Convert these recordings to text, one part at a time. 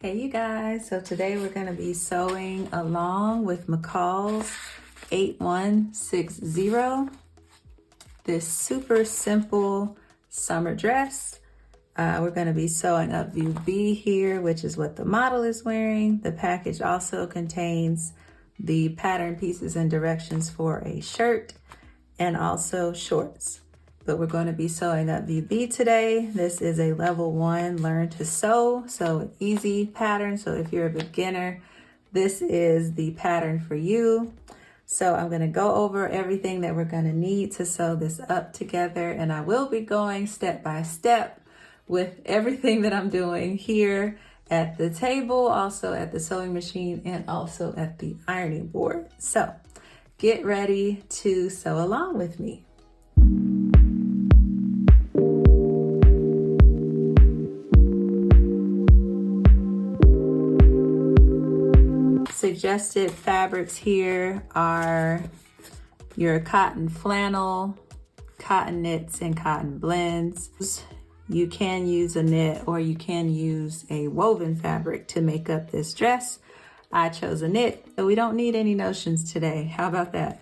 Hey you guys, so today we're going to be sewing along with MCCALL'S 8160, this super simple summer dress. We're going to be sewing up view B here, which is what the model is wearing. The package also contains the pattern pieces and directions for a shirt and also shorts. But we're going to be sewing up view B today. This is a level 1 learn to sew, so an easy pattern. So if you're a beginner, this is the pattern for you. So I'm going to go over everything that we're going to need to sew this up together, and I will be going step by step with everything that I'm doing here at the table, also at the sewing machine, and also at the ironing board. So get ready to sew along with me. Suggested fabrics here are your cotton flannel, cotton knits, and cotton blends. You can use a knit or you can use a woven fabric to make up this dress. I chose a knit, but we don't need any notions today. How about that?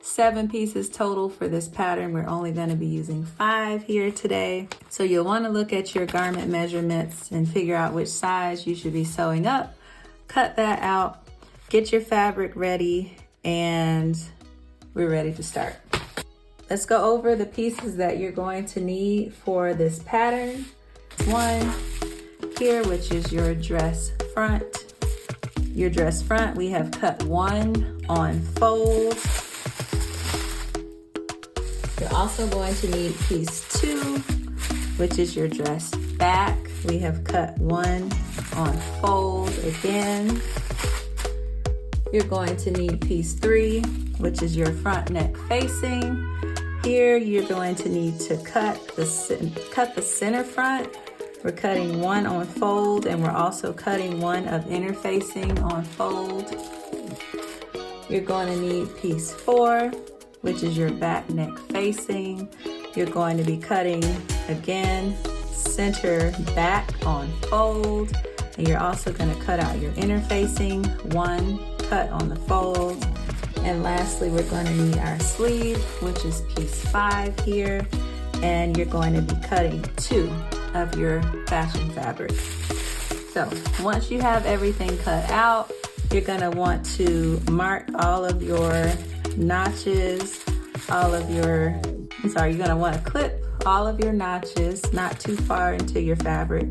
7 pieces total for this pattern. We're only going to be using 5 here today. So you'll want to look at your garment measurements and figure out which size you should be sewing up. Cut that out. Get your fabric ready, and we're ready to start. Let's go over the pieces that you're going to need for this pattern. One here, which is your dress front. Your dress front, we have cut 1 on fold. You're also going to need piece 2, which is your dress back. We have cut 1 on fold again. You're going to need piece 3, which is your front neck facing. Here, you're going to need to cut the center front. We're cutting 1 on fold, and we're also cutting 1 of inner facing on fold. You're going to need piece 4, which is your back neck facing. You're going to be cutting, again, center back on fold. And you're also going to cut out your inner facing, 1 cut on the fold. And lastly, we're going to need our sleeve, which is piece 5 here. And you're going to be cutting 2 of your fashion fabric. So once you have everything cut out, you're going to want to mark all of your notches, you're going to want to clip all of your notches, not too far into your fabric.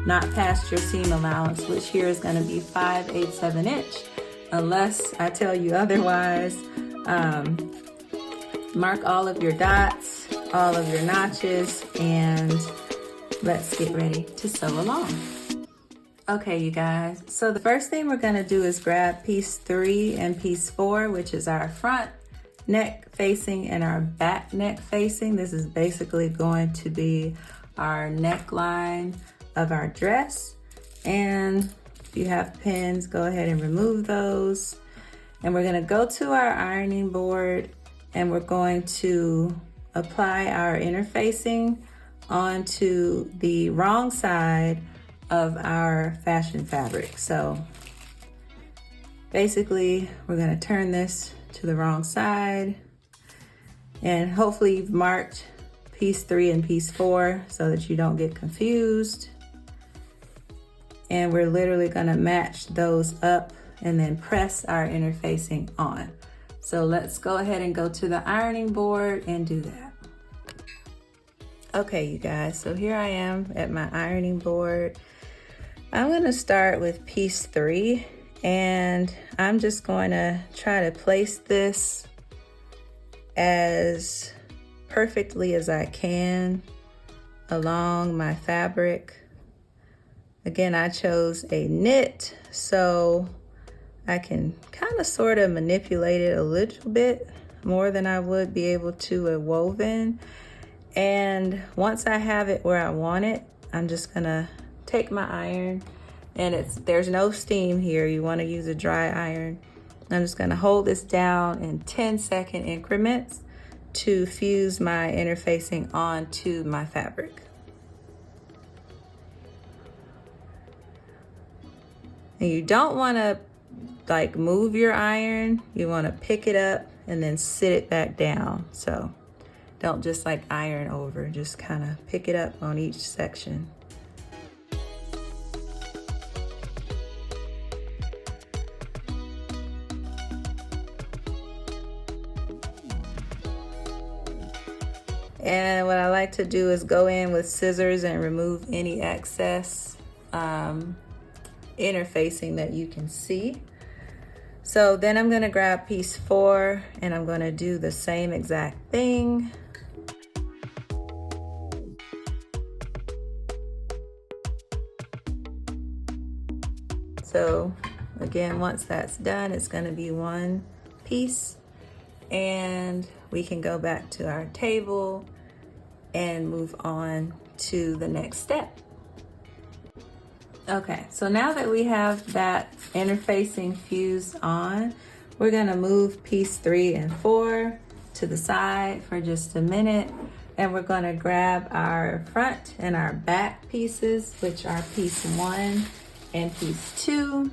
Not past your seam allowance, which here is going to be 5/8 of an inch, unless I tell you otherwise. Mark all of your dots, all of your notches, and let's get ready to sew along. Okay, you guys, so the first thing we're going to do is grab piece 3 and piece 4, which is our front neck facing and our back neck facing. This is basically going to be our neckline of our dress, and if you have pins, go ahead and remove those. And we're going to go to our ironing board, and we're going to apply our inner facing onto the wrong side of our fashion fabric. So basically, we're going to turn this to the wrong side, and hopefully you've marked piece 3 and piece 4 so that you don't get confused. And we're literally going to match those up and then press our inner facing on. So let's go ahead and go to the ironing board and do that. Okay, you guys, so here I am at my ironing board. I'm going to start with piece 3, and I'm just going to try to place this as perfectly as I can along my fabric. Again, I chose a knit, so I can kind of sort of manipulate it a little bit more than I would be able to a woven. And once I have it where I want it, I'm just gonna take my iron, and there's no steam here. You want to use a dry iron. I'm just gonna hold this down in 10-second increments to fuse my interfacing onto my fabric. And you don't want to like move your iron. You want to pick it up and then sit it back down. So don't just like iron over, just kind of pick it up on each section. And what I like to do is go in with scissors and remove any excess interfacing that you can see. So then I'm gonna grab piece 4 and I'm gonna do the same exact thing. So again, once that's done, it's gonna be one piece, and we can go back to our table and move on to the next step. Okay, so now that we have that interfacing fused on, we're gonna move piece 3 and 4 to the side for just a minute, and we're gonna grab our front and our back pieces, which are piece 1 and piece 2.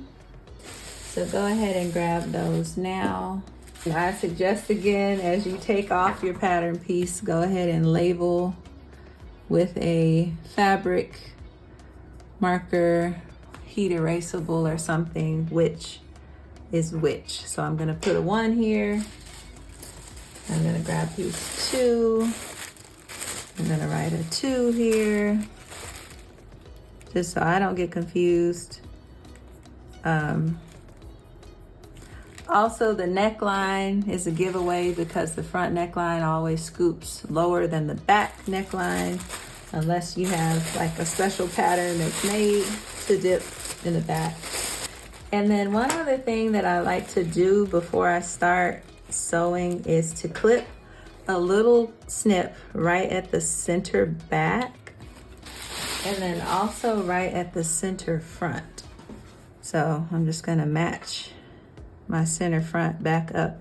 So go ahead and grab those now. And I suggest again, as you take off your pattern piece, go ahead and label with a fabric marker, heat erasable or something, which is which. So I'm gonna put a 1 here. I'm gonna grab piece 2. I'm gonna write a 2 here, just so I don't get confused. Also, the neckline is a giveaway because the front neckline always scoops lower than the back neckline, unless you have like a special pattern that's made to dip in the back. And then one other thing that I like to do before I start sewing is to clip a little snip right at the center back, and then also right at the center front. So I'm just gonna match my center front back up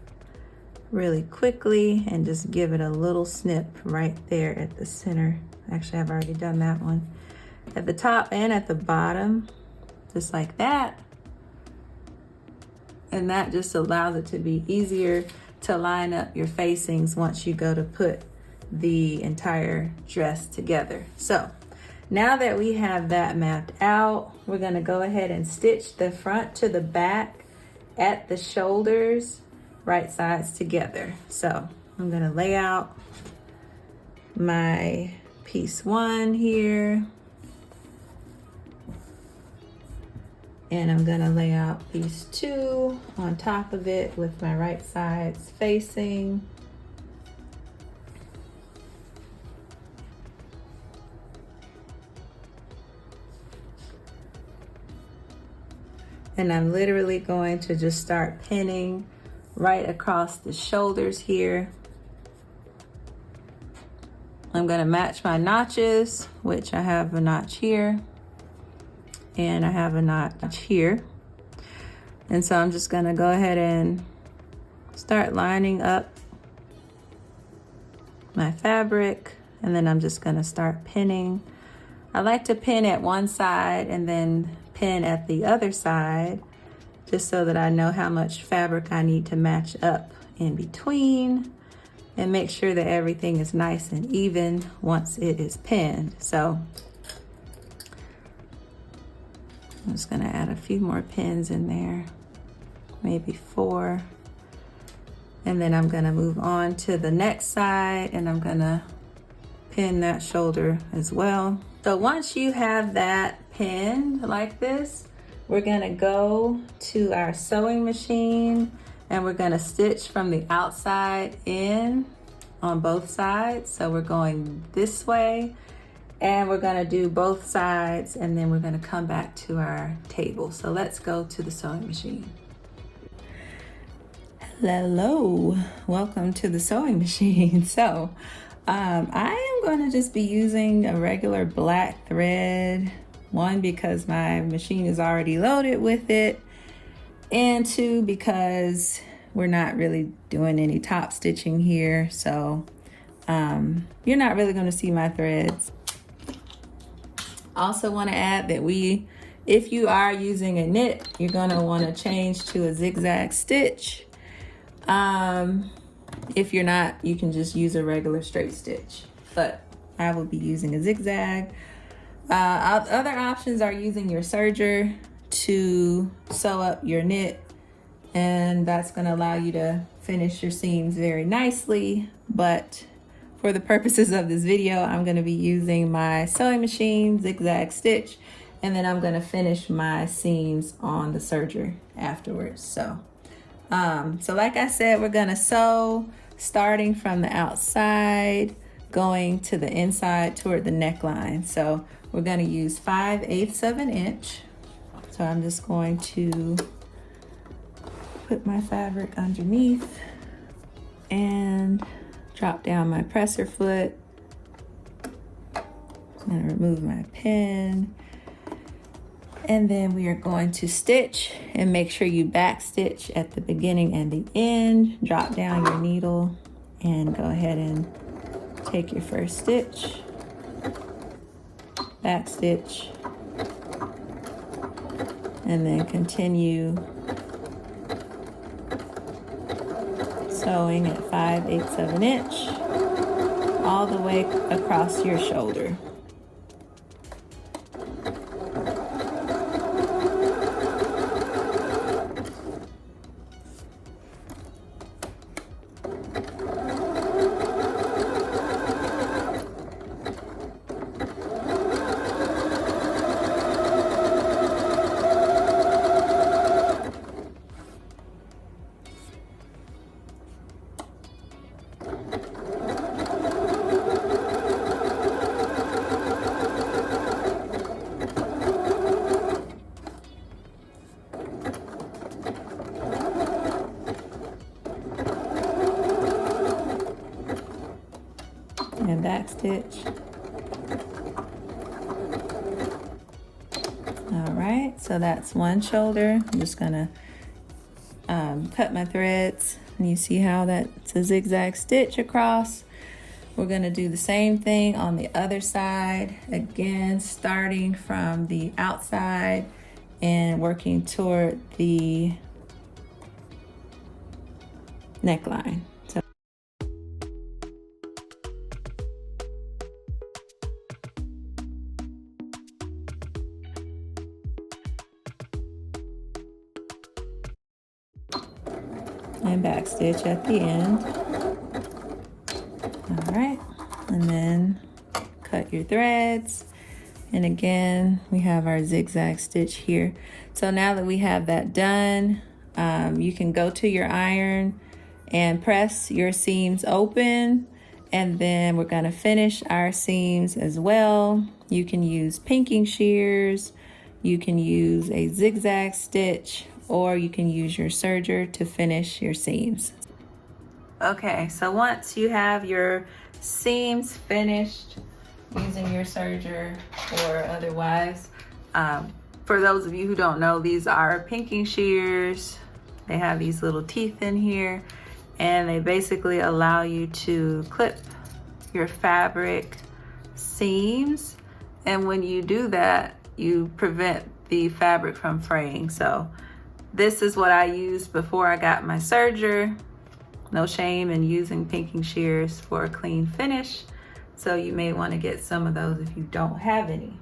really quickly and just give it a little snip right there at the center. Actually, I've already done that one. At the top and at the bottom, just like that. And that just allows it to be easier to line up your facings once you go to put the entire dress together. So now that we have that mapped out, we're gonna go ahead and stitch the front to the back at the shoulders, right sides together. So I'm gonna lay out my piece 1 here, and I'm gonna lay out piece 2 on top of it with my right sides facing. And I'm literally going to just start pinning right across the shoulders here. I'm gonna match my notches, which I have a notch here, and I have a notch here. And so I'm just gonna go ahead and start lining up my fabric, and then I'm just gonna start pinning. I like to pin at one side and then pin at the other side, just so that I know how much fabric I need to match up in between, and make sure that everything is nice and even once it is pinned. So I'm just gonna add a few more pins in there, maybe 4. And then I'm gonna move on to the next side, and I'm gonna pin that shoulder as well. So once you have that pinned like this, we're gonna go to our sewing machine, and we're gonna stitch from the outside in on both sides. So we're going this way, and we're gonna do both sides, and then we're gonna come back to our table. So let's go to the sewing machine. Hello, welcome to the sewing machine. So I am gonna just be using a regular black thread. 1, because my machine is already loaded with it, and 2, because we're not really doing any top stitching here. So you're not really gonna see my threads. Also want to add that we If you are using a knit, you're gonna wanna change to a zigzag stitch. If you're not, you can just use a regular straight stitch, but I will be using a zigzag. Other options are using your serger to sew up your knit, and that's gonna allow you to finish your seams very nicely. But for the purposes of this video, I'm gonna be using my sewing machine zigzag stitch, and then I'm gonna finish my seams on the serger afterwards. So like I said, we're gonna sew starting from the outside, going to the inside toward the neckline. So we're gonna use 5/8 of an inch. So I'm just going to put my fabric underneath and drop down my presser foot. I'm gonna remove my pin. And then we are going to stitch, and make sure you back stitch at the beginning and the end. Drop down your needle and go ahead and take your first stitch, back stitch, and then continue sewing at 5/8 of an inch all the way across your shoulder. And back stitch. All right, so that's one shoulder. I'm just gonna cut my threads, and you see how that's a zigzag stitch across. We're gonna do the same thing on the other side, again starting from the outside and working toward the neckline. And back stitch at the end. All right, and then cut your threads. And again, we have our zigzag stitch here. So now that we have that done, you can go to your iron and press your seams open, and then we're gonna finish our seams as well. You can use pinking shears, you can use a zigzag stitch, or you can use your serger to finish your seams. Okay, so once you have your seams finished using your serger or otherwise, for those of you who don't know, these are pinking shears. They have these little teeth in here, and they basically allow you to clip your fabric seams. And when you do that, you prevent the fabric from fraying. So this is what I used before I got my serger. No shame in using pinking shears for a clean finish. So you may want to get some of those if you don't have any.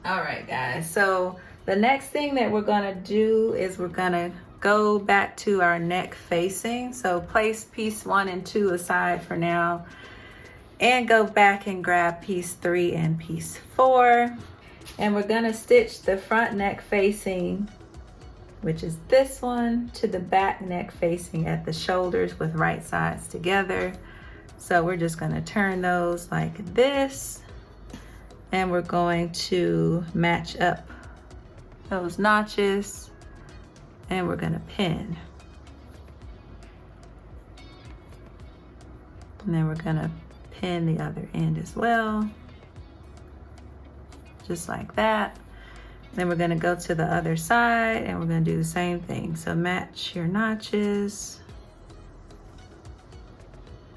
All right, guys. So the next thing that we're gonna do is we're gonna go back to our neck facing. So place piece 1 and 2 aside for now, and go back and grab piece 3 and piece 4. And we're gonna stitch the front neck facing, which is this one, to the back neck facing at the shoulders with right sides together. So we're just gonna turn those like this, and we're going to match up those notches, and we're gonna pin. And then we're gonna pin the other end as well, just like that. Then we're gonna go to the other side, and we're gonna do the same thing. So match your notches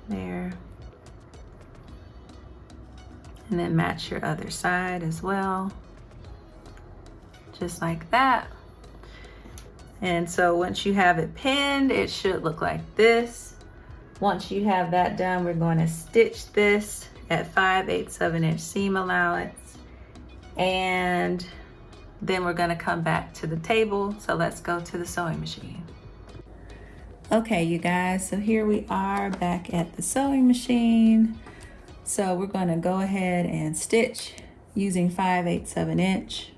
there. And then match your other side as well. Just like that. And so once you have it pinned, it should look like this. Once you have that done, we're going to stitch this at 5/8 of an inch seam allowance. And then we're going to come back to the table. So let's go to the sewing machine. Okay, you guys, so here we are back at the sewing machine. So we're going to go ahead and stitch using 5/8 of an inch.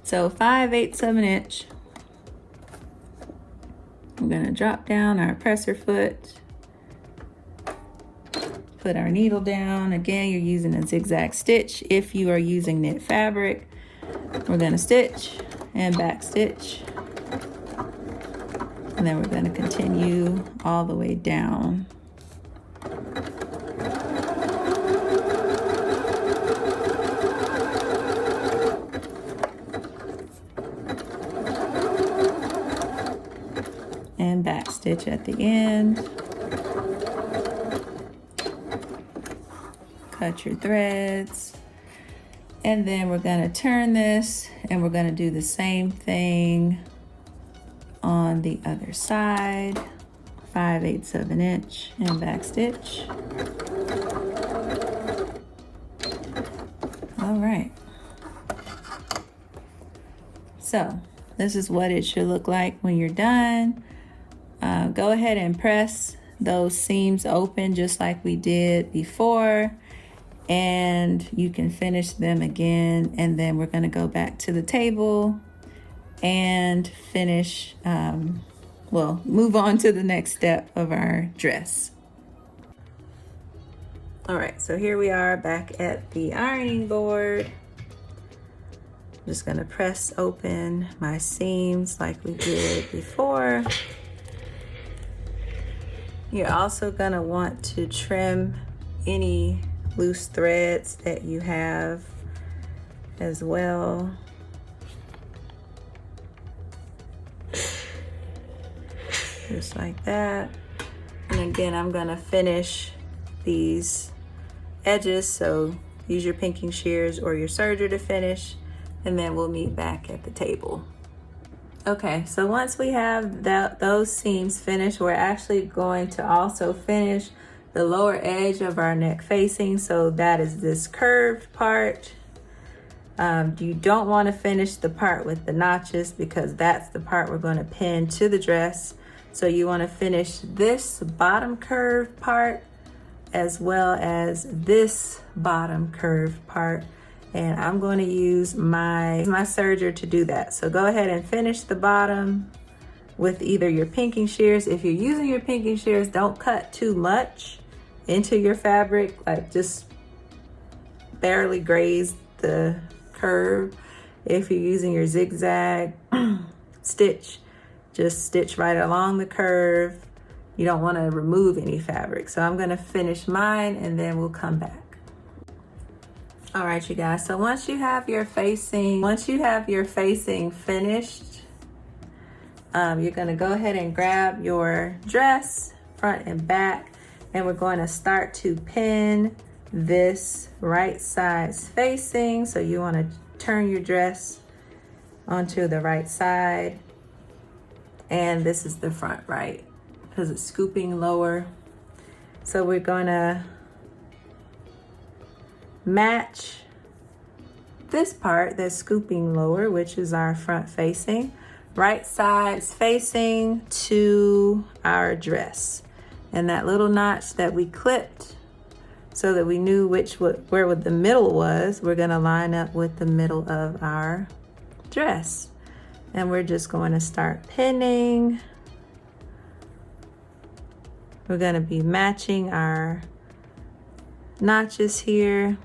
So 5/8 of an inch. We're going to drop down our presser foot. Put our needle down. Again, you're using a zigzag stitch. If you are using knit fabric, we're going to stitch and back stitch. And then we're going to continue all the way down. And back stitch at the end. Cut your threads. And then we're going to turn this and we're going to do the same thing on the other side. 5/8 of an inch and back stitch. All right. So this is what it should look like when you're done. Go ahead and press those seams open just like we did before, and you can finish them again. And then we're going to go back to the table and finish, well, move on to the next step of our dress. All right, so here we are back at the ironing board. I'm just going to press open my seams like we did before. You're also going to want to trim any loose threads that you have as well. Just like that. And again, I'm going to finish these edges, so use your pinking shears or your serger to finish, and then we'll meet back at the table. Okay, so once we have those seams finished, we're actually going to also finish the lower edge of our neck facing. So that is this curved part. You don't want to finish the part with the notches because that's the part we're going to pin to the dress. So you want to finish this bottom curved part as well as this bottom curved part. And I'm going to use my serger to do that. So go ahead and finish the bottom with either your pinking shears. If you're using your pinking shears, don't cut too much into your fabric, like just barely graze the curve. If you're using your zigzag stitch, just stitch right along the curve. You don't want to remove any fabric. So I'm going to finish mine and then we'll come back. All right, you guys, so once you have your facing finished, you're going to go ahead and grab your dress front and back, and we're going to start to pin this right side's facing. So you want to turn your dress onto the right side, and this is the front right because it's scooping lower. So we're going to match this part that's scooping lower, which is our front facing, right sides facing to our dress. And that little notch that we clipped so that we knew where the middle was, we're going to line up with the middle of our dress. And we're just going to start pinning. We're going to be matching our notches here.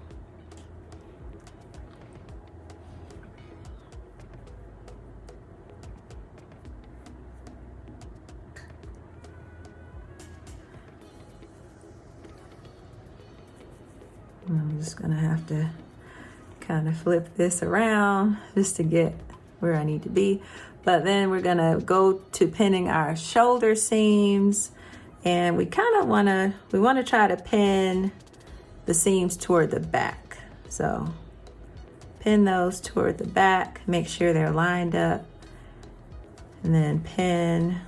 I'm just gonna have to kind of flip this around just to get where I need to be. But then we're gonna go to pinning our shoulder seams, and we kind of wanna try to pin the seams toward the back. So pin those toward the back, make sure they're lined up, and then pin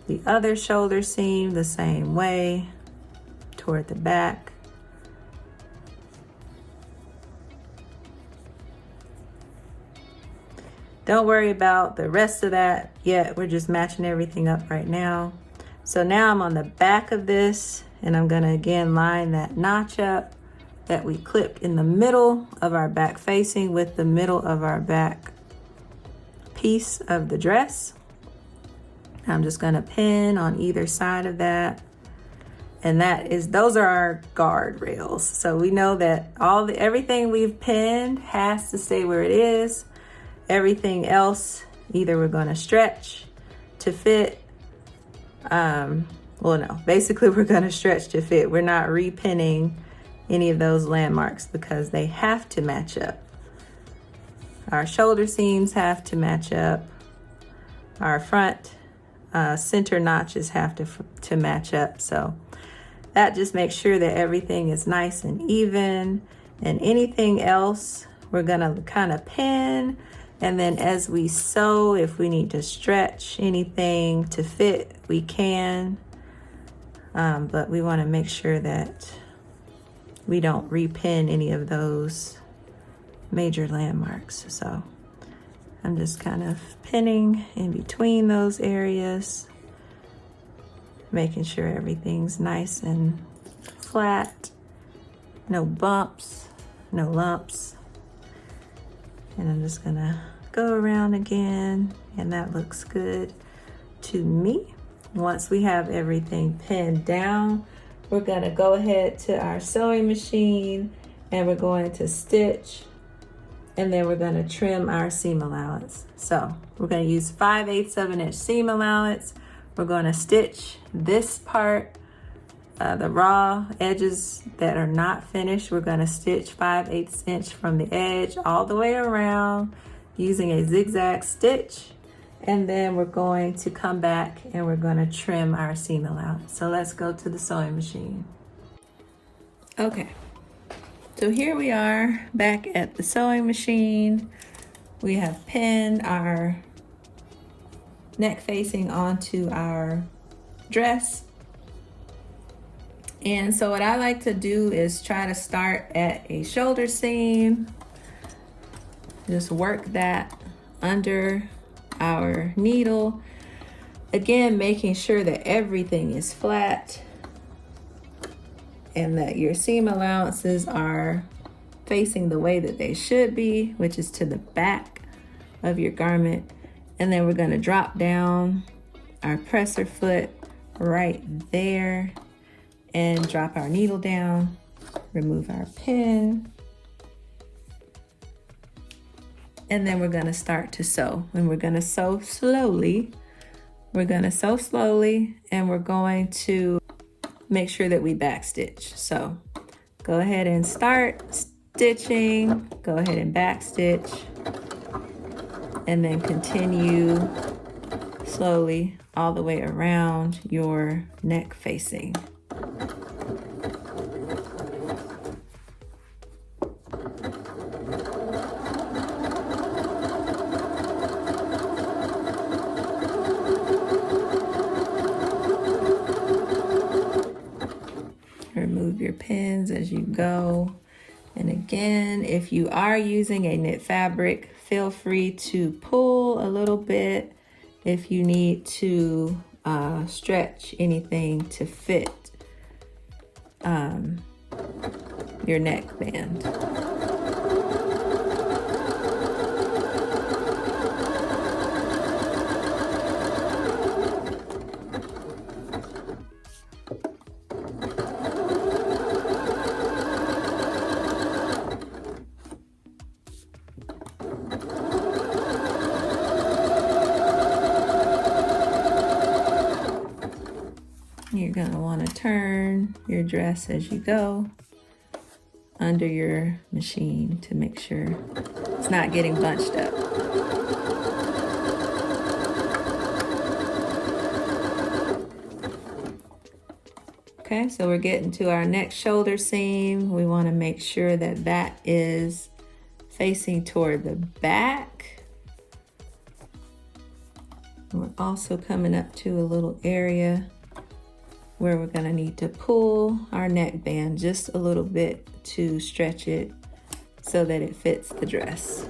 the other shoulder seam the same way toward the back. Don't worry about the rest of that yet. We're just matching everything up right now. So now I'm on the back of this, and I'm gonna again line that notch up that we clipped in the middle of our back facing with the middle of our back piece of the dress. I'm just gonna pin on either side of that. And those are our guard rails. So we know that everything we've pinned has to stay where it is. Everything else, either we're gonna stretch to fit. Well, no, basically we're gonna stretch to fit. We're not repinning any of those landmarks because they have to match up. Our shoulder seams have to match up. Our front center notches have to match up. So that just makes sure that everything is nice and even. And anything else, we're gonna kind of pin. And then as we sew, if we need to stretch anything to fit, we can. But we wanna make sure that we don't repin any of those major landmarks. So I'm just kind of pinning in between those areas, making sure everything's nice and flat, no bumps, no lumps. And I'm just gonna go around again, and that looks good to me. Once we have everything pinned down, we're gonna go ahead to our sewing machine, and we're going to stitch, and then we're gonna trim our seam allowance. So we're gonna use 5/8 of an inch seam allowance. We're gonna stitch this part, the raw edges that are not finished. We're gonna stitch 5/8 inch from the edge all the way around using a zigzag stitch. And then we're going to come back and we're gonna trim our seam allowance. So let's go to the sewing machine. Okay, so here we are back at the sewing machine. We have pinned our neck facing onto our dress. And so what I like to do is try to start at a shoulder seam. Just work that under our needle. Again, making sure that everything is flat and that your seam allowances are facing the way that they should be, which is to the back of your garment. And then we're gonna drop down our presser foot right there and drop our needle down, remove our pin, and then we're gonna start to sew. And we're gonna sew slowly. We're gonna sew slowly, and we're going to make sure that we back stitch. So go ahead and start stitching, go ahead and back stitch, and then continue slowly all the way around your neck facing. Remove your pins as you go. And again, if you are using a knit fabric, feel free to pull a little bit if you need to stretch anything to fit your neckband. You're gonna wanna turn your dress as you go under your machine to make sure it's not getting bunched up. Okay, so we're getting to our next shoulder seam. We want to make sure that that is facing toward the back. We're also coming up to a little area where we're going to need to pull our neckband just a little bit to stretch it so that it fits the dress.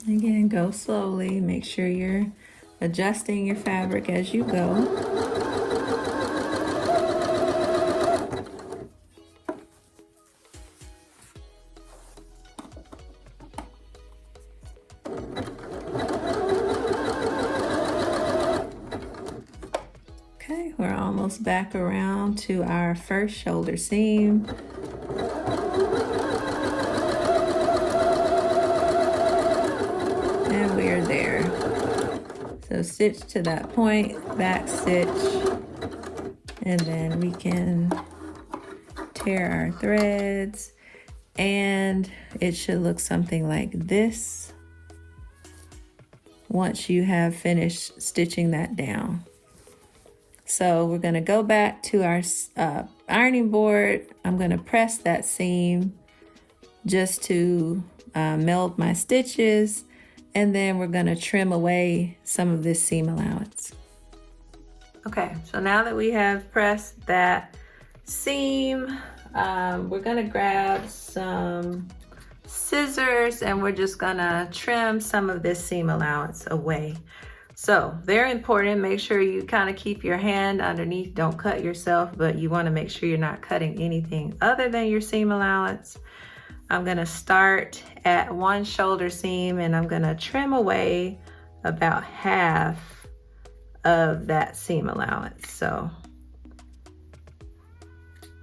Again, go slowly. Make sure you're adjusting your fabric as you go. Okay, we're almost back around to our first shoulder seam. And we are there. So stitch to that point, back stitch, and then we can tear our threads, and it should look something like this once you have finished stitching that down. So we're going to go back to our ironing board. I'm going to press that seam just to meld my stitches. And then we're going to trim away some of this seam allowance. Okay, so now that we have pressed that seam, we're going to grab some scissors and we're just going to trim some of this seam allowance away. So very important, make sure you kind of keep your hand underneath. Don't cut yourself, but you want to make sure you're not cutting anything other than your seam allowance. I'm going to start at one shoulder seam and I'm going to trim away about half of that seam allowance. So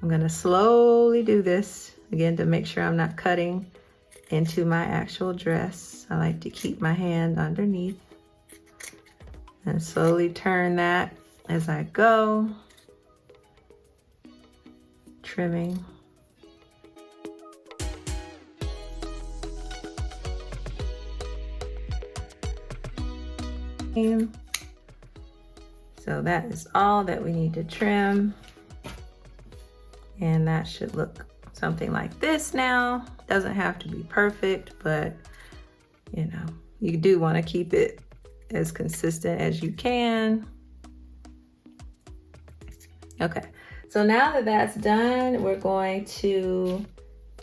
I'm going to slowly do this again to make sure I'm not cutting into my actual dress. I like to keep my hand underneath and slowly turn that as I go, trimming. So that is all that we need to trim, and that should look something like this now. Doesn't have to be perfect, but you know, you do want to keep it as consistent as you can. Okay, so now that that's done, we're going to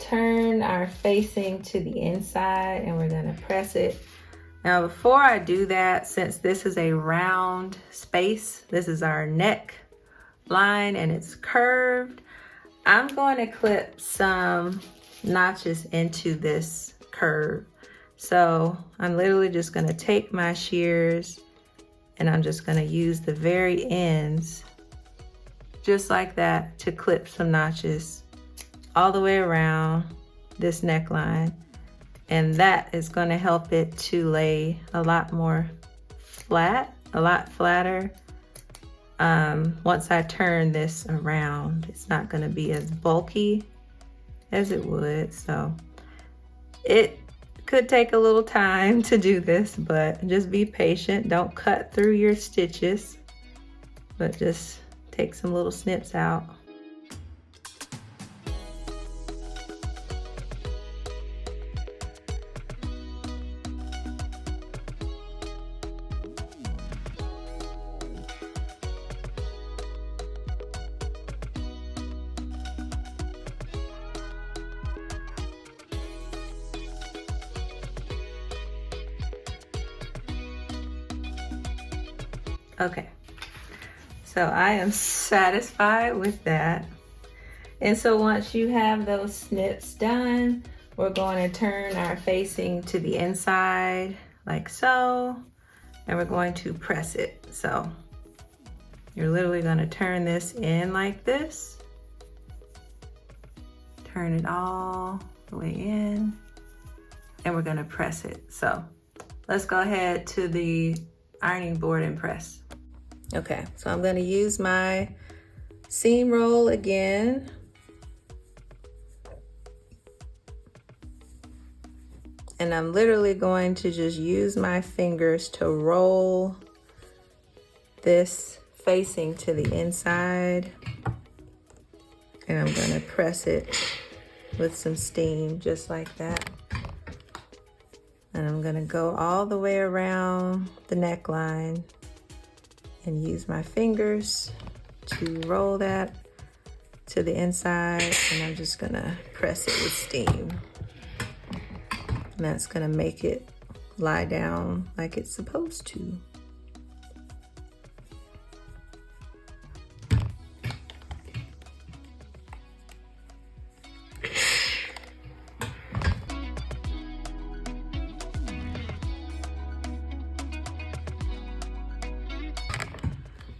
turn our facing to the inside and we're going to press it. Now before I do that, since this is a round space, this is our neck line and it's curved, I'm going to clip some notches into this curve. So I'm literally just going to take my shears and I'm just going to use the very ends just like that to clip some notches all the way around this neckline. And that is going to help it to lay a lot more flat, a lot flatter, once I turn this around, it's not gonna be as bulky as it would. So it could take a little time to do this, but just be patient. Don't cut through your stitches, but just take some little snips out. Okay, so I am satisfied with that. And so once you have those snips done, we're going to turn our facing to the inside like so, and we're going to press it. So you're literally going to turn this in like this, turn it all the way in, and we're going to press it. So let's go ahead to the ironing board and press. Okay, so I'm going to use my seam roll again. And I'm literally going to just use my fingers to roll this facing to the inside. And I'm going to press it with some steam just like that. And I'm going to go all the way around the neckline and use my fingers to roll that to the inside, and I'm just gonna press it with steam. And that's gonna make it lie down like it's supposed to.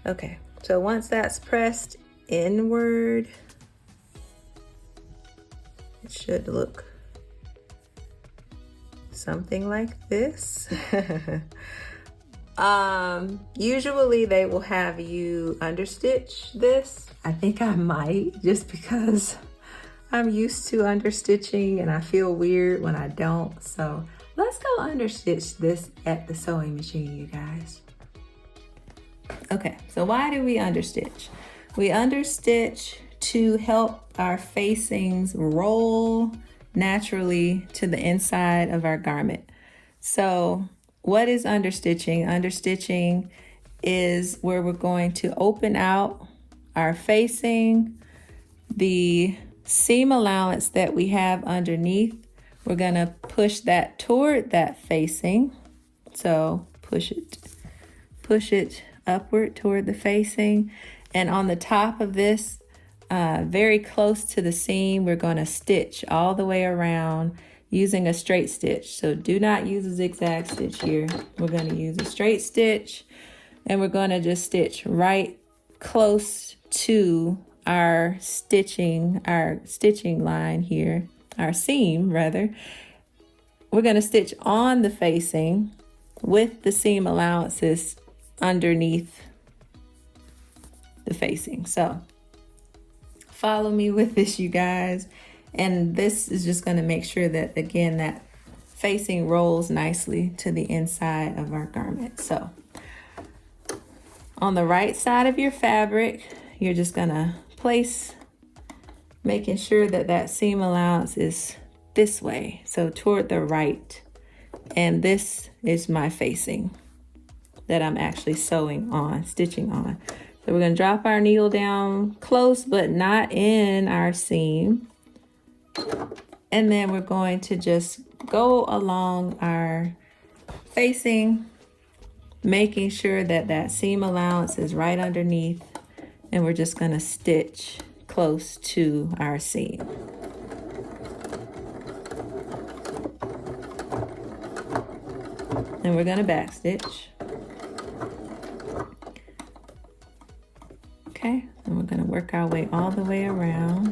Okay, so once that's pressed inward, it should look something like this. Usually they will have you understitch this. I think I might, just because I'm used to understitching and I feel weird when I don't. So let's go understitch this at the sewing machine, you guys. Okay, so why do we understitch? We understitch to help our facings roll naturally to the inside of our garment. So what is understitching? Understitching is where we're going to open out our facing, the seam allowance that we have underneath. We're gonna push that toward that facing. So push it upward toward the facing, and on the top of this, very close to the seam, we're going to stitch all the way around using a straight stitch. So do not use a zigzag stitch here. We're going to use a straight stitch, and we're going to just stitch right close to our stitching line here, our seam rather. We're going to stitch on the facing with the seam allowances underneath the facing. So follow me with this, you guys. And this is just going to make sure that, again, that facing rolls nicely to the inside of our garment. So on the right side of your fabric, you're just going to place, making sure that that seam allowance is this way, so toward the right. And this is my facing that I'm actually sewing on, stitching on. So we're going to drop our needle down close, but not in our seam. And then we're going to just go along our facing, making sure that that seam allowance is right underneath. And we're just going to stitch close to our seam. And we're going to back stitch. Okay, and we're going to work our way all the way around.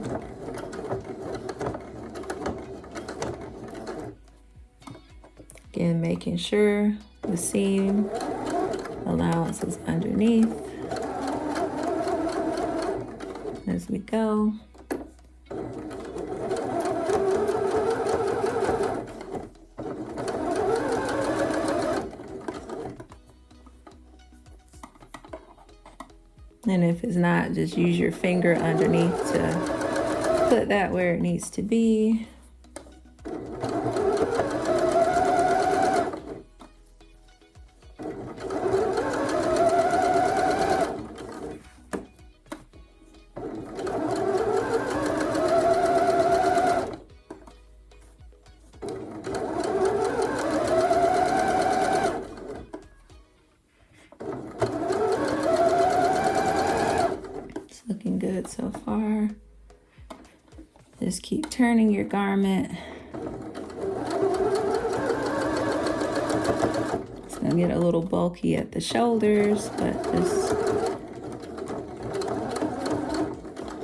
Again, making sure the seam allowance is underneath. as we go. And if it's not, just use your finger underneath to put that where it needs to be. Looking good so far. Just keep turning your garment. It's gonna get a little bulky at the shoulders, but just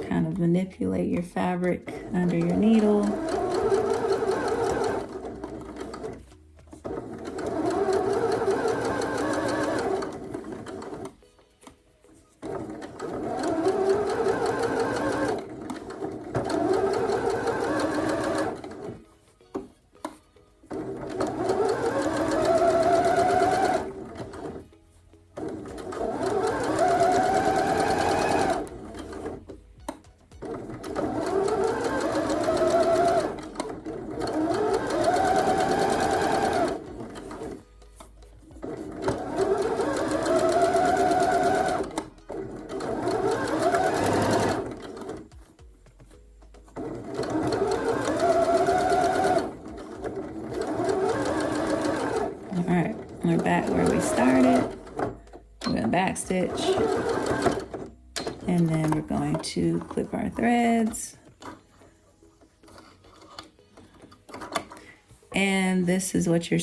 kind of manipulate your fabric under your needle. All right, we're back where we started. We're gonna back stitch, and then we're going to clip our threads. And this is what your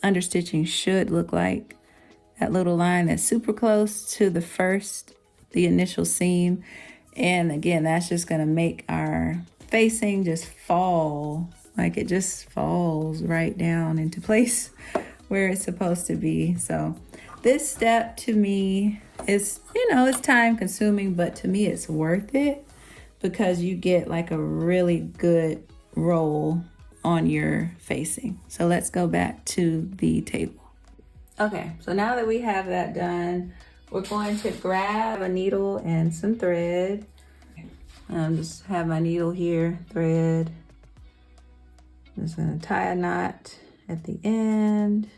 understitching should look like. That little line that's super close to the initial seam. And again, that's just gonna make our facing just fall. Like it just falls right down into place where it's supposed to be. So this step to me is, it's time consuming, but to me it's worth it because you get like a really good roll on your facing. So let's go back to the table. Okay, so now that we have that done, we're going to grab a needle and some thread. Just have my needle here, thread. I'm just gonna tie a knot at the end.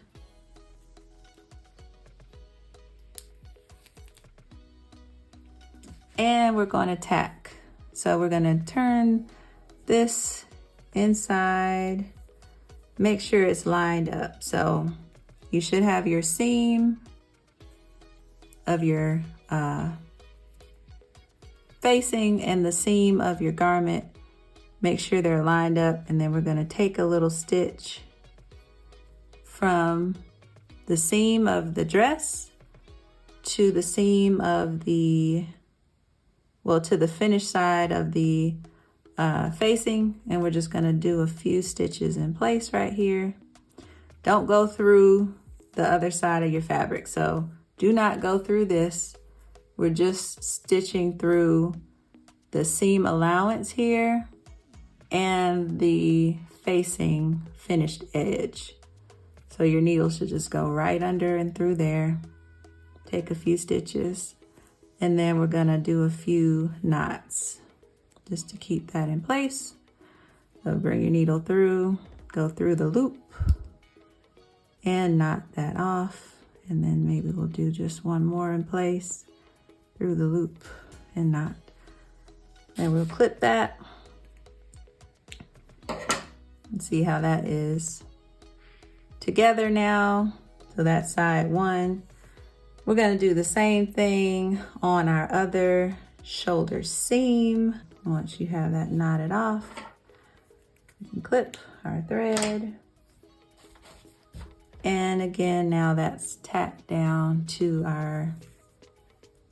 And we're gonna tack. So we're gonna turn this inside, make sure it's lined up. So you should have your seam of your facing and the seam of your garment. Make sure they're lined up, and then we're gonna take a little stitch from the seam of the dress to the seam of to the finished side of the facing, and we're just gonna do a few stitches in place right here. Don't go through the other side of your fabric, so do not go through this. We're just stitching through the seam allowance here and the facing finished edge. So your needle should just go right under and through there. Take a few stitches, and then we're gonna do a few knots just to keep that in place. So bring your needle through, go through the loop, and knot that off. And then maybe we'll do just one more in place through the loop and knot. And we'll clip that and see how that is together now. So that's side one. We're gonna do the same thing on our other shoulder seam. Once you have that knotted off, we can clip our thread. And again, now that's tacked down to our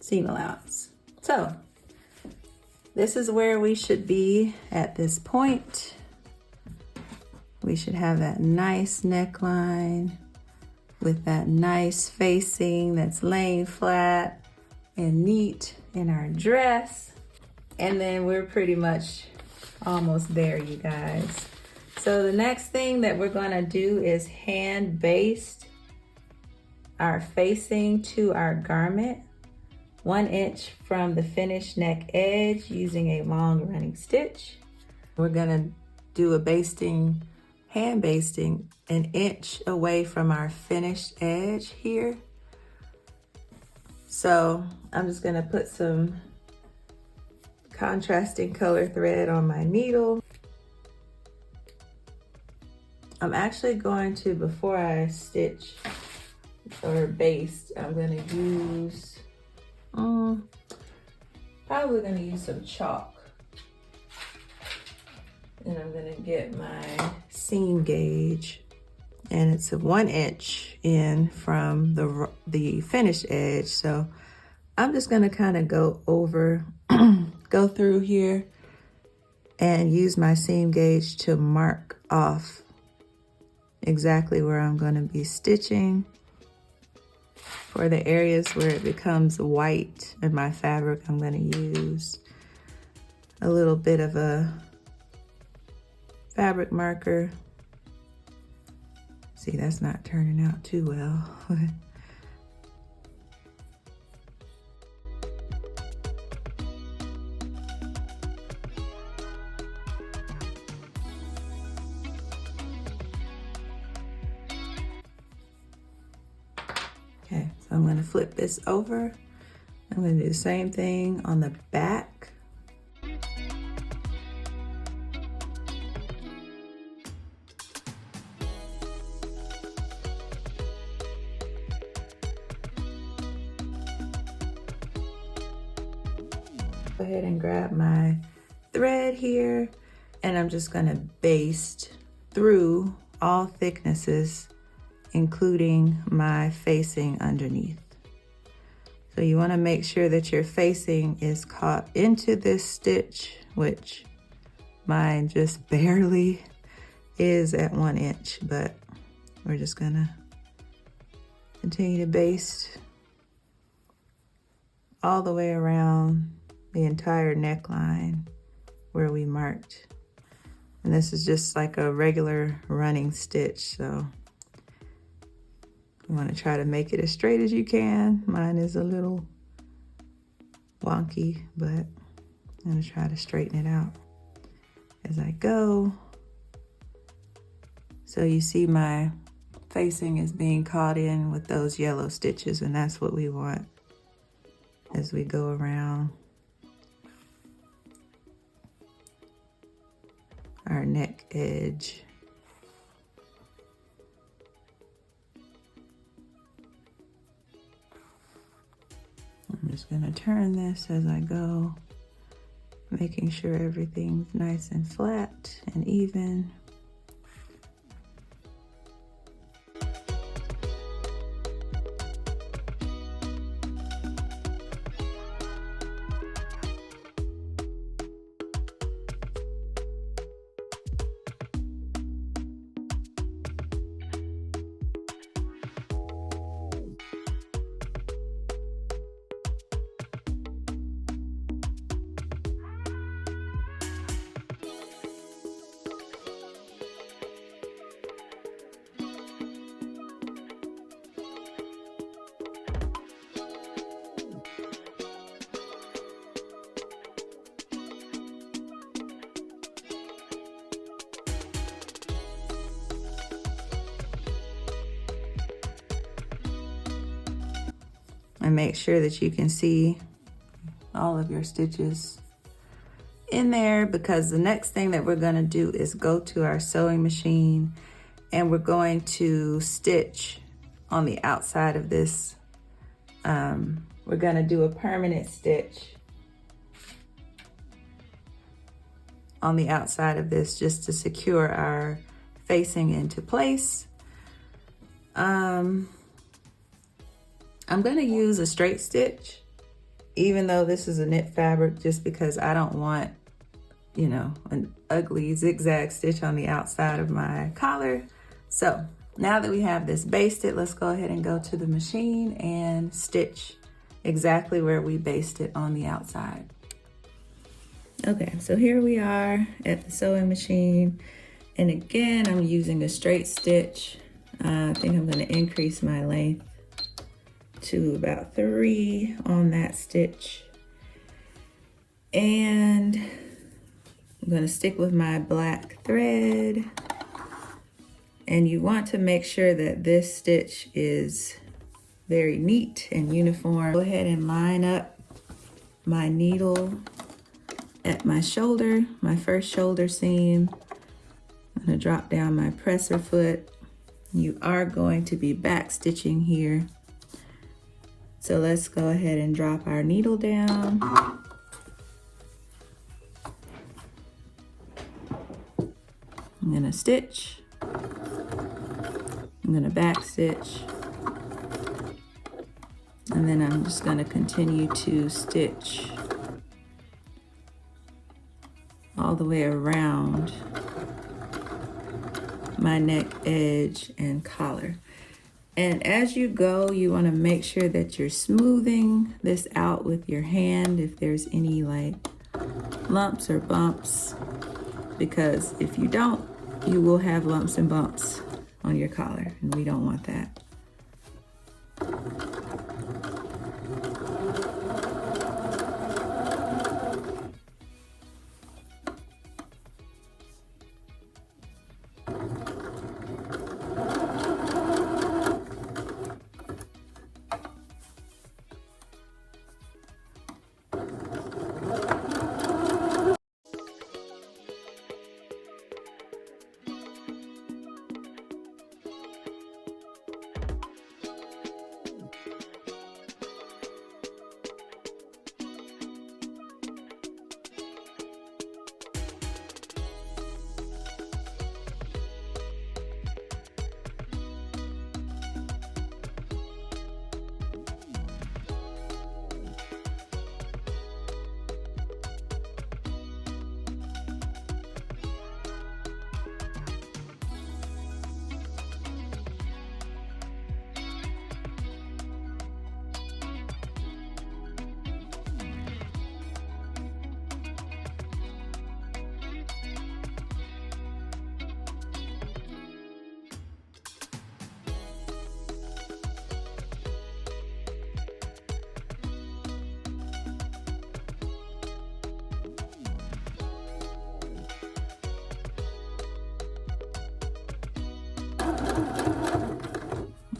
seam allowance. So this is where we should be at this point. We should have that nice neckline with that nice facing that's laying flat. and neat in our dress. And then we're pretty much almost there, you guys. So the next thing that we're gonna do is hand baste our facing to our garment 1 inch from the finished neck edge using a long running stitch. We're gonna do a basting, hand basting 1 inch away from our finished edge here. So I'm just gonna put some contrasting color thread on my needle. I'm actually going to, before I stitch or baste, I'm gonna use, probably gonna use some chalk. And I'm gonna get my seam gauge, and it's a 1 inch in from the finished edge. So I'm just gonna kind of go over, go through here and use my seam gauge to mark off exactly where I'm gonna be stitching. For the areas where it becomes white in my fabric, I'm gonna use a little bit of a fabric marker. See, that's not turning out too well. Okay, so I'm gonna flip this over. I'm gonna do the same thing on the back. Go ahead and grab my thread here, and I'm just gonna baste through all thicknesses, including my facing underneath. So you wanna make sure that your facing is caught into this stitch, which mine just barely is at 1 inch, but we're just gonna continue to baste all the way around the entire neckline where we marked. And this is just like a regular running stitch, so you want to try to make it as straight as you can. Mine is a little wonky, but I'm going to try to straighten it out as I go. So you see my facing is being caught in with those yellow stitches, and that's what we want as we go around our neck edge. I'm just gonna turn this as I go, making sure everything's nice and flat and even. And make sure that you can see all of your stitches in there, because the next thing that we're gonna do is go to our sewing machine and we're going to stitch on the outside of this. We're gonna do a permanent stitch on the outside of this just to secure our facing into place. I'm gonna use a straight stitch, even though this is a knit fabric, just because I don't want, you know, an ugly zigzag stitch on the outside of my collar. So now that we have this basted, let's go ahead and go to the machine and stitch exactly where we basted on the outside. Okay, so here we are at the sewing machine. And again, I'm using a straight stitch. I think I'm gonna increase my length to about 3 on that stitch. And I'm gonna stick with my black thread. And you want to make sure that this stitch is very neat and uniform. Go ahead and line up my needle at my shoulder, my first shoulder seam. I'm gonna drop down my presser foot. You are going to be back stitching here. So let's go ahead and drop our needle down. I'm gonna stitch. I'm gonna back stitch. And then I'm just gonna continue to stitch all the way around my neck edge and collar. And as you go, you wanna make sure that you're smoothing this out with your hand if there's any like lumps or bumps, because if you don't, you will have lumps and bumps on your collar, and we don't want that.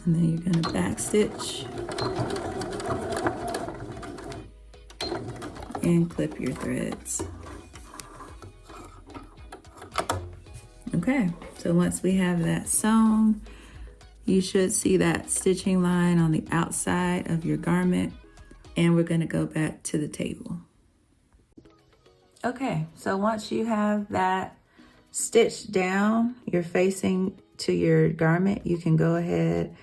And then you're gonna back stitch and clip your threads. Okay, so once we have that sewn, you should see that stitching line on the outside of your garment, and we're gonna go back to the table. Okay, so once you have that stitched down, you're facing to your garment, you can go ahead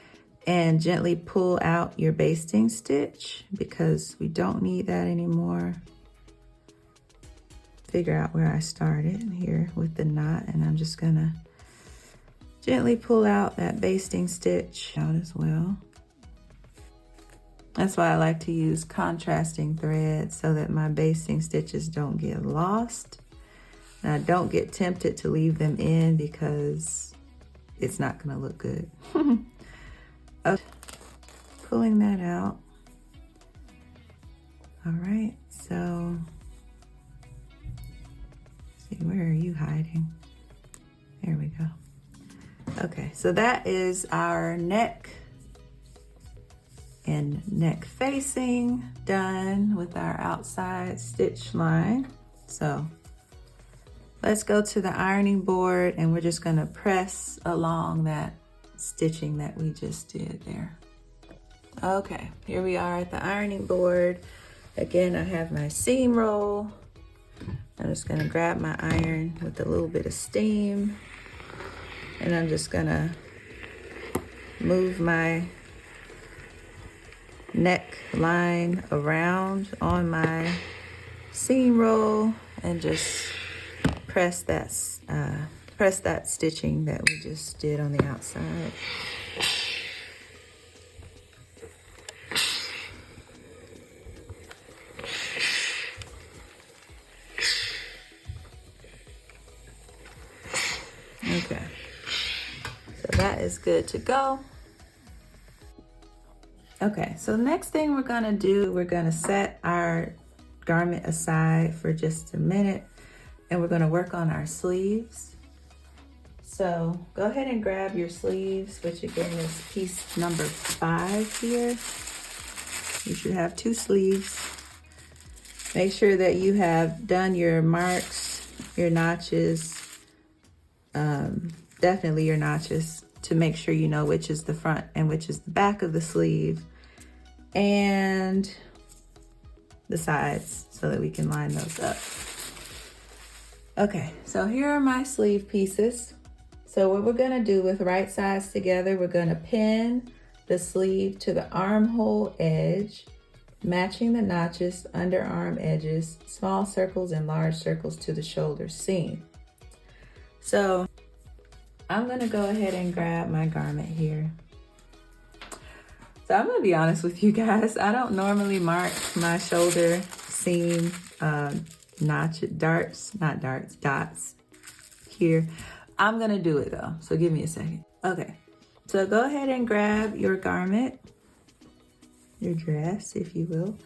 and gently pull out your basting stitch because we don't need that anymore. Figure out where I started here with the knot, and I'm just gonna gently pull out that basting stitch out as well. That's why I like to use contrasting thread so that my basting stitches don't get lost. And I don't get tempted to leave them in because it's not gonna look good. Okay. Pulling that out. All right, so, let's see, where are you hiding? There we go. Okay, so that is our neck and neck facing done with our outside stitch line. So let's go to the ironing board, and we're just gonna press along that stitching that we just did there. Okay, here we are at the ironing board. Again, I have my seam roll. I'm just gonna grab my iron with a little bit of steam, and I'm just gonna move my neck line around on my seam roll and just press that stitching that we just did on the outside. is good to go. Okay, so next thing we're gonna do, we're gonna set our garment aside for just a minute, and we're gonna work on our sleeves. So go ahead and grab your sleeves, which again is piece number 5 here. You should have 2 sleeves. Make sure that you have done your marks, your notches, definitely your notches, to make sure you know which is the front and which is the back of the sleeve, and the sides, so that we can line those up. Okay, so here are my sleeve pieces. So what we're gonna do with right sides together, we're gonna pin the sleeve to the armhole edge, matching the notches, underarm edges, small circles and large circles to the shoulder seam. So I'm gonna go ahead and grab my garment here. So I'm gonna be honest with you guys, I don't normally mark my shoulder seam dots here. I'm gonna do it though, so give me a second. Okay, so go ahead and grab your garment, your dress, if you will,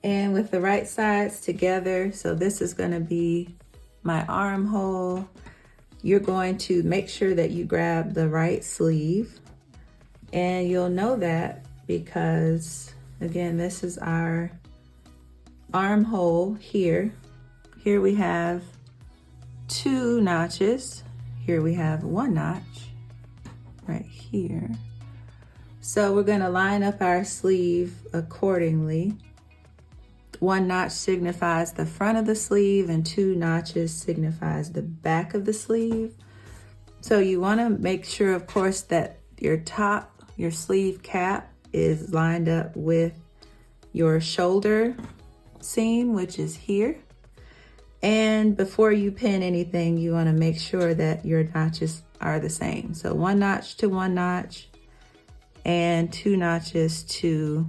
and with the right sides together, so this is gonna be my armhole. You're going to make sure that you grab the right sleeve, and you'll know that because, again, this is our armhole here. Here we have 2 notches. Here we have 1 notch right here. So we're gonna line up our sleeve accordingly. 1 notch signifies the front of the sleeve and 2 notches signifies the back of the sleeve. So you wanna make sure, of course, that your sleeve cap is lined up with your shoulder seam, which is here. And before you pin anything, you wanna make sure that your notches are the same. So 1 notch to 1 notch and 2 notches to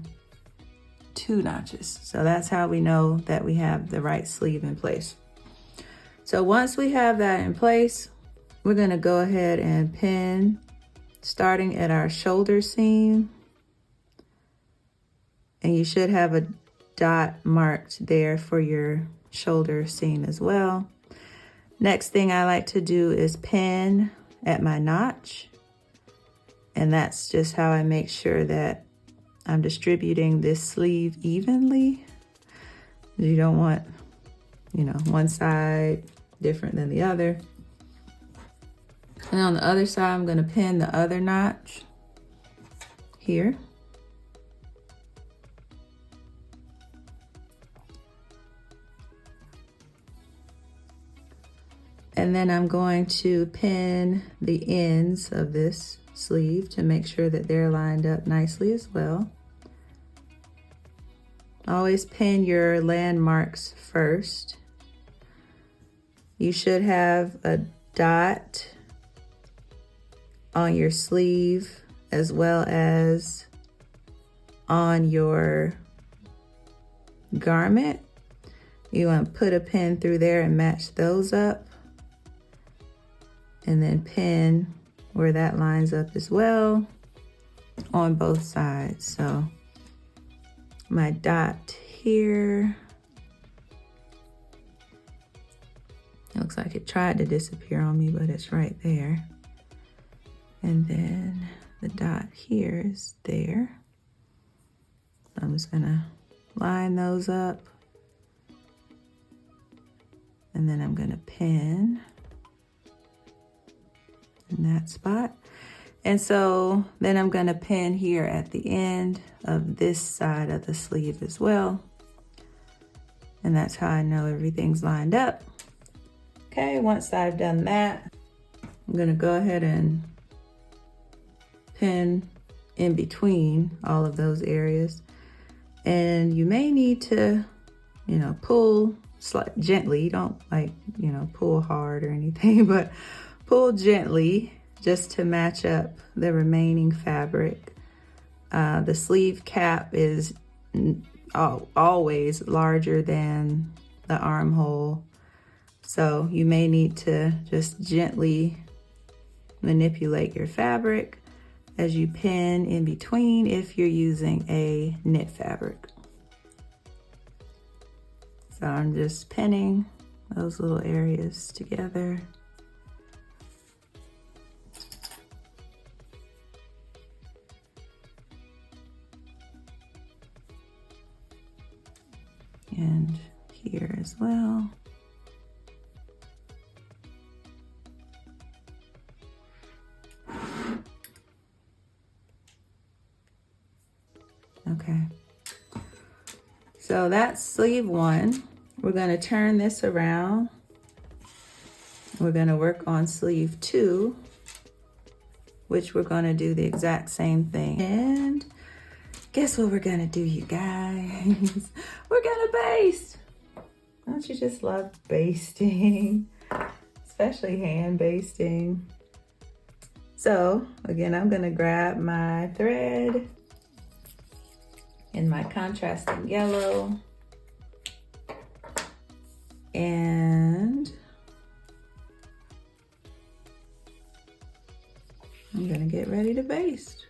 2 notches. So that's how we know that we have the right sleeve in place. So once we have that in place, we're gonna go ahead and pin, starting at our shoulder seam. And you should have a dot marked there for your shoulder seam as well. Next thing I like to do is pin at my notch. And that's just how I make sure that I'm distributing this sleeve evenly. You don't want, one side different than the other. And on the other side, I'm gonna pin the other notch here. And then I'm going to pin the ends of this sleeve to make sure that they're lined up nicely as well. Always pin your landmarks first. You should have a dot on your sleeve as well as on your garment. You want to put a pin through there and match those up, and then pin where that lines up as well on both sides. So my dot here, it looks like it tried to disappear on me, but it's right there. And then the dot here is there. So I'm just gonna line those up, and then I'm gonna pin in that spot. And so then I'm gonna pin here at the end of this side of the sleeve as well. And that's how I know everything's lined up. Okay, once I've done that, I'm gonna go ahead and pin in between all of those areas. And you may need to, pull gently. You don't pull hard or anything, but pull gently just to match up the remaining fabric. The sleeve cap is always larger than the armhole. So you may need to just gently manipulate your fabric as you pin in between if you're using a knit fabric. So I'm just pinning those little areas together. And here as well. Okay, so that's sleeve 1. We're going to turn this around. We're going to work on sleeve 2, which we're going to do the exact same thing. And guess what we're going to do, you guys? We're going to baste. Don't you just love basting? Especially hand basting. So again, I'm going to grab my thread in my contrasting yellow, and I'm gonna get ready to baste.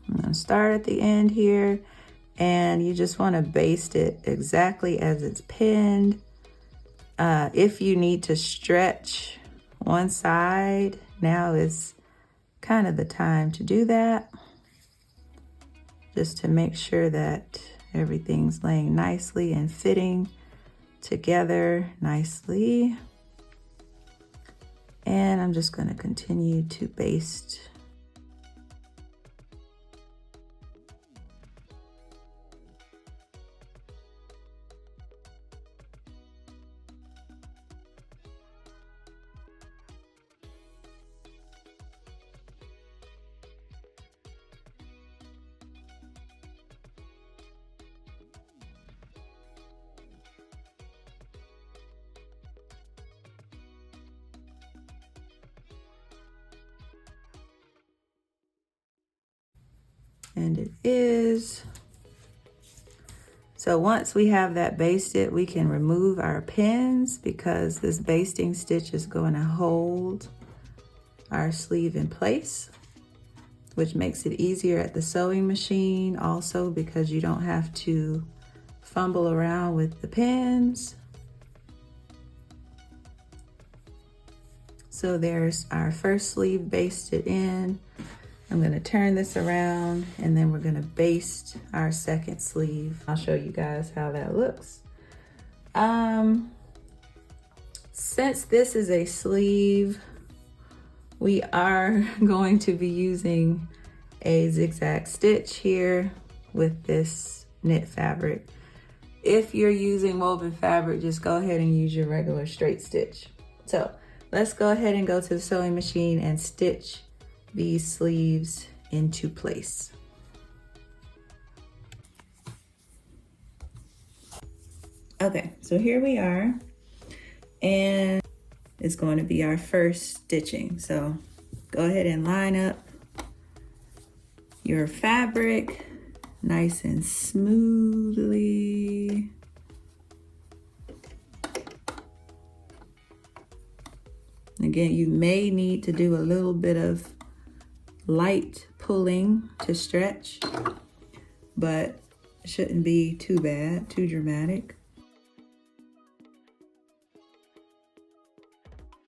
I'm gonna start at the end here, and you just wanna baste it exactly as it's pinned. If you need to stretch one side, now is kind of the time to do that, just to make sure that everything's laying nicely and fitting together nicely. And I'm just going to continue to baste. And it is. So once we have that basted, we can remove our pins because this basting stitch is going to hold our sleeve in place, which makes it easier at the sewing machine also because you don't have to fumble around with the pins. So there's our first sleeve basted in. I'm going to turn this around and then we're going to baste our second sleeve. I'll show you guys how that looks. Since this is a sleeve, we are going to be using a zigzag stitch here with this knit fabric. If you're using woven fabric, just go ahead and use your regular straight stitch. So let's go ahead and go to the sewing machine and stitch these sleeves into place. Okay, so here we are, and it's going to be our first stitching. So go ahead and line up your fabric nice and smoothly. Again, you may need to do a little bit of light pulling to stretch, but it shouldn't be too bad, too dramatic.